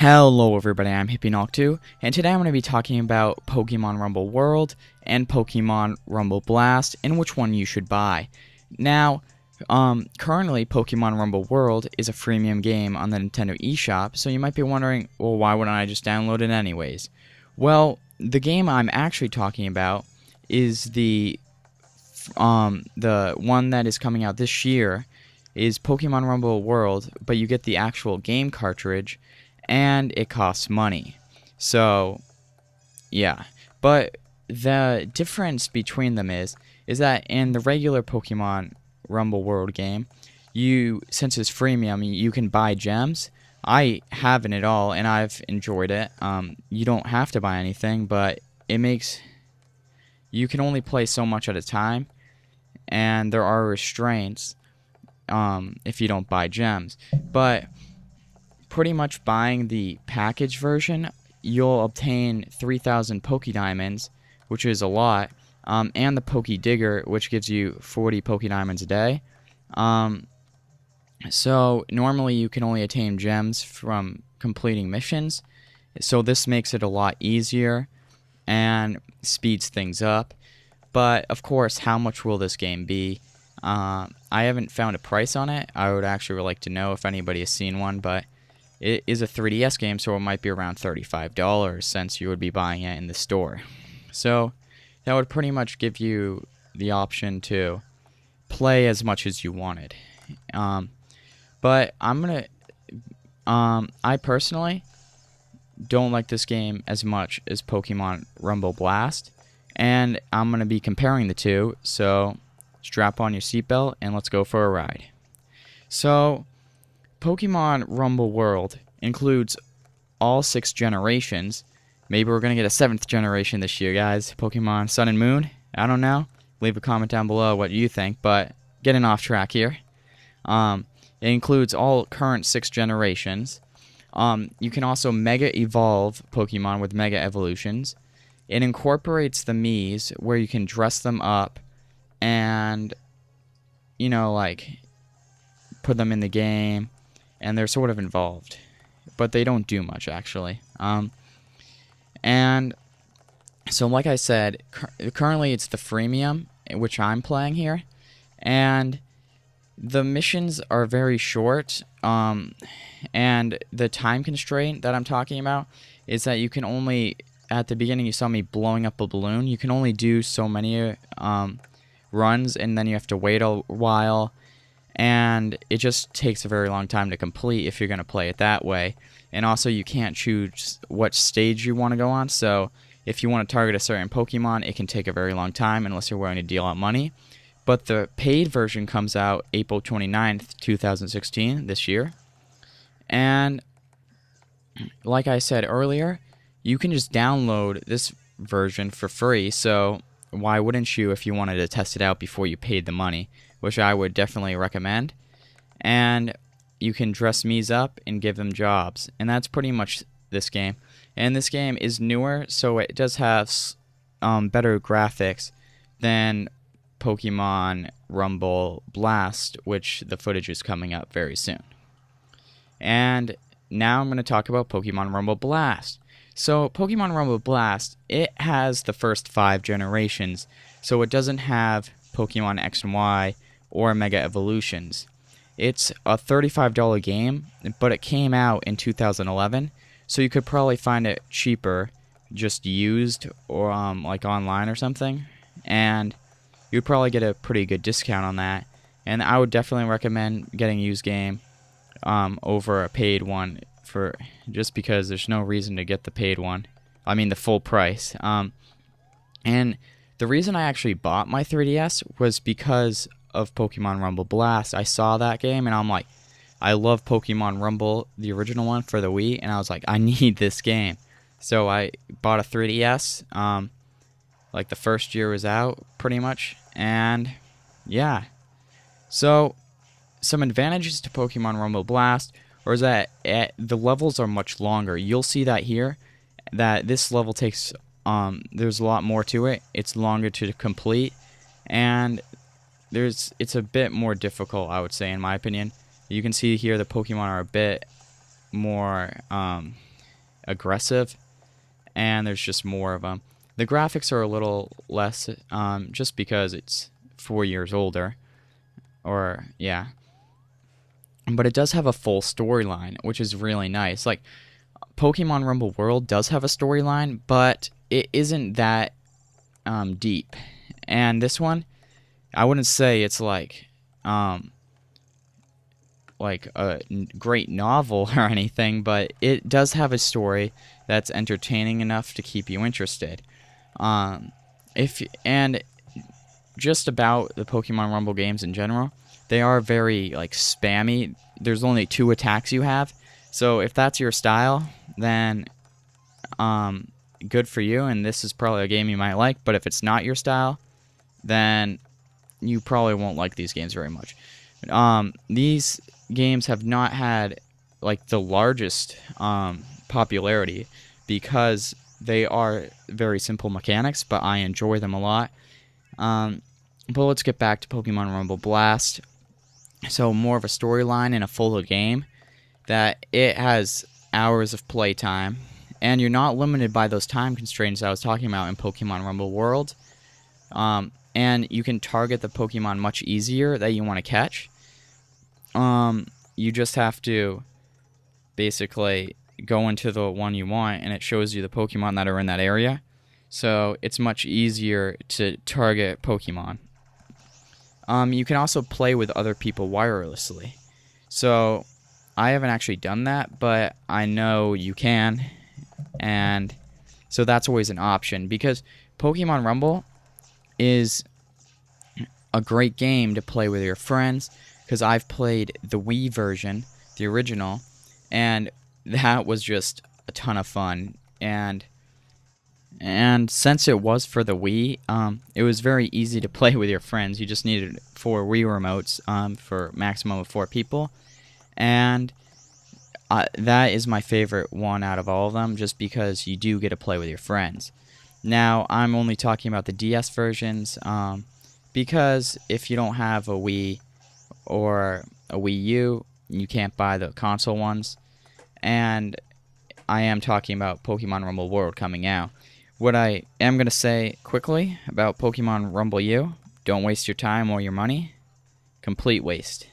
Hello everybody, I'm hippienolic, and today I'm going to be talking about Pokémon Rumble World and Pokémon Rumble Blast and which one you should buy. Now, currently Pokémon Rumble World is a freemium game on the Nintendo eShop, so you might be wondering, well, why wouldn't I just download it anyways? Well, the game I'm actually talking about is the one that is coming out this year is Pokémon Rumble World, but you get the actual game cartridge and it costs money. So, yeah. But the difference between them is that in the regular Pokemon Rumble World game, since it's freemium, you can buy gems. I haven't at all, and I've enjoyed it. You don't have to buy anything, but you can only play so much at a time, and there are restraints if you don't buy gems. But pretty much buying the package version, you'll obtain 3,000 Pokédiamonds, which is a lot, and the Pokédigger, which gives you 40 Pokédiamonds a day. So normally you can only attain gems from completing missions, so this makes it a lot easier and speeds things up. But of course, how much will this game be? I haven't found a price on it. I would actually like to know if anybody has seen one, but it is a 3DS game, so it might be around $35 since you would be buying it in the store. So that would pretty much give you the option to play as much as you wanted. But I personally don't like this game as much as Pokemon Rumble Blast, and I'm gonna be comparing the two. So strap on your seatbelt and let's go for a ride. So Pokemon Rumble World includes all 6 generations. Maybe we're going to get a 7th generation this year, guys. Pokemon Sun and Moon? I don't know. Leave a comment down below what you think, but getting off track here. It includes all current 6 generations. You can also Mega Evolve Pokemon with Mega Evolutions. It incorporates the Miis, where you can dress them up and, put them in the game. And they're sort of involved, but they don't do much, actually. And so, like I said, currently it's the freemium, which I'm playing here, and the missions are very short, and the time constraint that I'm talking about is that you can only, at the beginning you saw me blowing up a balloon, you can only do so many runs, and then you have to wait a while, and it just takes a very long time to complete if you're going to play it that way. And also you can't choose what stage you want to go on, so if you want to target a certain Pokemon, it can take a very long time unless you're willing to deal out money. But the paid version comes out April 29th, 2016, this year. And like I said earlier, you can just download this version for free, so why wouldn't you if you wanted to test it out before you paid the money, which I would definitely recommend. And you can dress Miis up and give them jobs, and that's pretty much this game. And this game is newer, so it does have better graphics than Pokemon Rumble Blast, which the footage is coming up very soon. And now I'm going to talk about Pokemon Rumble Blast. So Pokemon Rumble Blast, it has the first 5 generations, so it doesn't have Pokemon X and Y or Mega Evolutions. It's a $35 game, but it came out in 2011, so you could probably find it cheaper, just used, or like online or something, and you'd probably get a pretty good discount on that. And I would definitely recommend getting a used game over a paid one, just because there's no reason to get the paid one. I mean the full price. And the reason I actually bought my 3DS was because of Pokemon Rumble Blast. I saw that game and I'm like, I love Pokemon Rumble, the original one for the Wii, and I was like, I need this game. So I bought a 3DS, like the first year was out, pretty much, and yeah. So some advantages to Pokemon Rumble Blast is that the levels are much longer. You'll see that here, that this level takes, there's a lot more to it. It's longer to complete, and it's a bit more difficult, I would say, in my opinion. You can see here the Pokemon are a bit more aggressive, and there's just more of them. The graphics are a little less, just because it's 4 years older, or yeah. But it does have a full storyline, which is really nice. Like, Pokemon Rumble World does have a storyline, but it isn't that deep. And this one, I wouldn't say it's like a great novel or anything, but it does have a story that's entertaining enough to keep you interested. And just about the Pokemon Rumble games in general, they are very like spammy. There's only 2 attacks you have, so if that's your style, then good for you, and this is probably a game you might like. But if it's not your style, then you probably won't like these games very much. These games have not had like the largest popularity because they are very simple mechanics, but I enjoy them a lot. But let's get back to Pokemon Rumble Blast. So more of a storyline and a fuller game that it has hours of playtime, and you're not limited by those time constraints I was talking about in Pokemon Rumble World. And you can target the Pokemon much easier that you want to catch. You just have to basically go into the one you want, and it shows you the Pokemon that are in that area. So it's much easier to target Pokemon. You can also play with other people wirelessly. So I haven't actually done that, but I know you can. And so that's always an option, because Pokemon Rumble is a great game to play with your friends, because I've played the Wii version, the original, and that was just a ton of fun. And since it was for the Wii, it was very easy to play with your friends. You just needed 4 Wii remotes for a maximum of 4 people. And that is my favorite one out of all of them, just because you do get to play with your friends. Now, I'm only talking about the DS versions, because if you don't have a Wii or a WiiU, you can't buy the console ones. And I am talking about Pokemon Rumble World coming out. What I am going to say quickly about Pokemon Rumble U: don't waste your time or your money. Complete waste.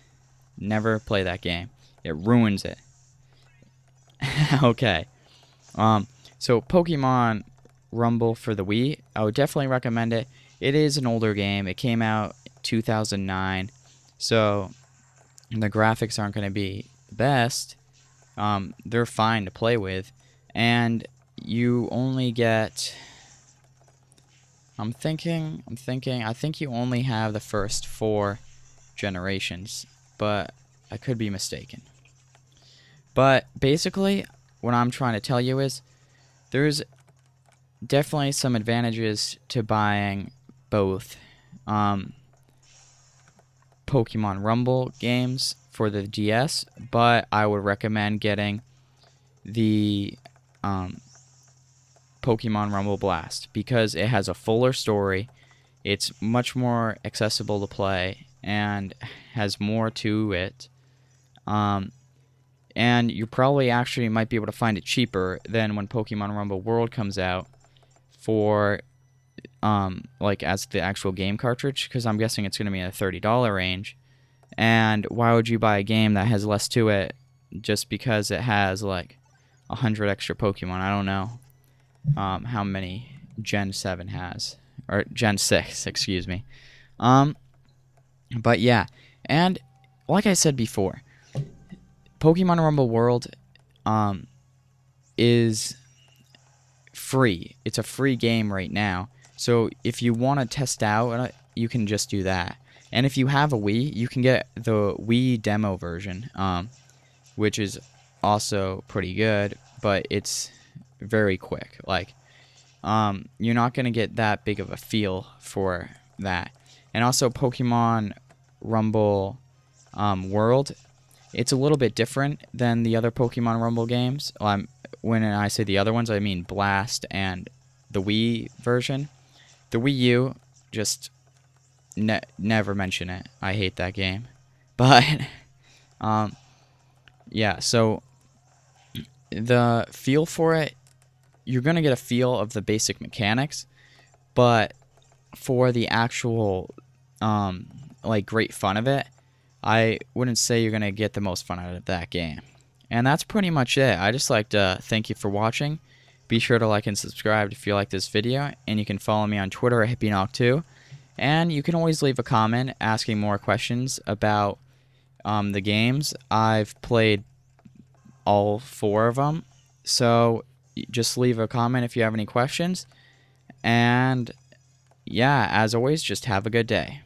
Never play that game. It ruins it. Okay. So Pokemon Rumble for the Wii, I would definitely recommend it. It is an older game. It came out 2009, so the graphics aren't going to be the best. They're fine to play with, and you only get, I think you only have the first 4 generations, but I could be mistaken. But basically, what I'm trying to tell you is there's definitely some advantages to buying both Pokemon Rumble games for the DS, but I would recommend getting the Pokemon Rumble Blast, because it has a fuller story, it's much more accessible to play, and has more to it. And you probably actually might be able to find it cheaper than when Pokemon Rumble World comes out for, like, as the actual game cartridge, because I'm guessing it's going to be in the $30 range. And why would you buy a game that has less to it just because it has, like, 100 extra Pokemon? I don't know how many Gen 7 has, or Gen 6, excuse me. But yeah, and like I said before, Pokemon Rumble World is free. It's a free game right now. So if you want to test out, you can just do that. And if you have a Wii, you can get the Wii demo version, which is also pretty good, but it's very quick. Like, you're not going to get that big of a feel for that. And also Pokemon Rumble World, it's a little bit different than the other Pokemon Rumble games. When I say the other ones, I mean Blast and the Wii version. The Wii U, just never mention it. I hate that game. But, yeah, so the feel for it, you're going to get a feel of the basic mechanics, but for the actual like great fun of it, I wouldn't say you're going to get the most fun out of that game. And that's pretty much it. I just like to thank you for watching. Be sure to like and subscribe if you like this video, and you can follow me on Twitter at hippienolic2. And you can always leave a comment asking more questions about the games. I've played all 4 of them, so just leave a comment if you have any questions. And yeah, as always, just have a good day.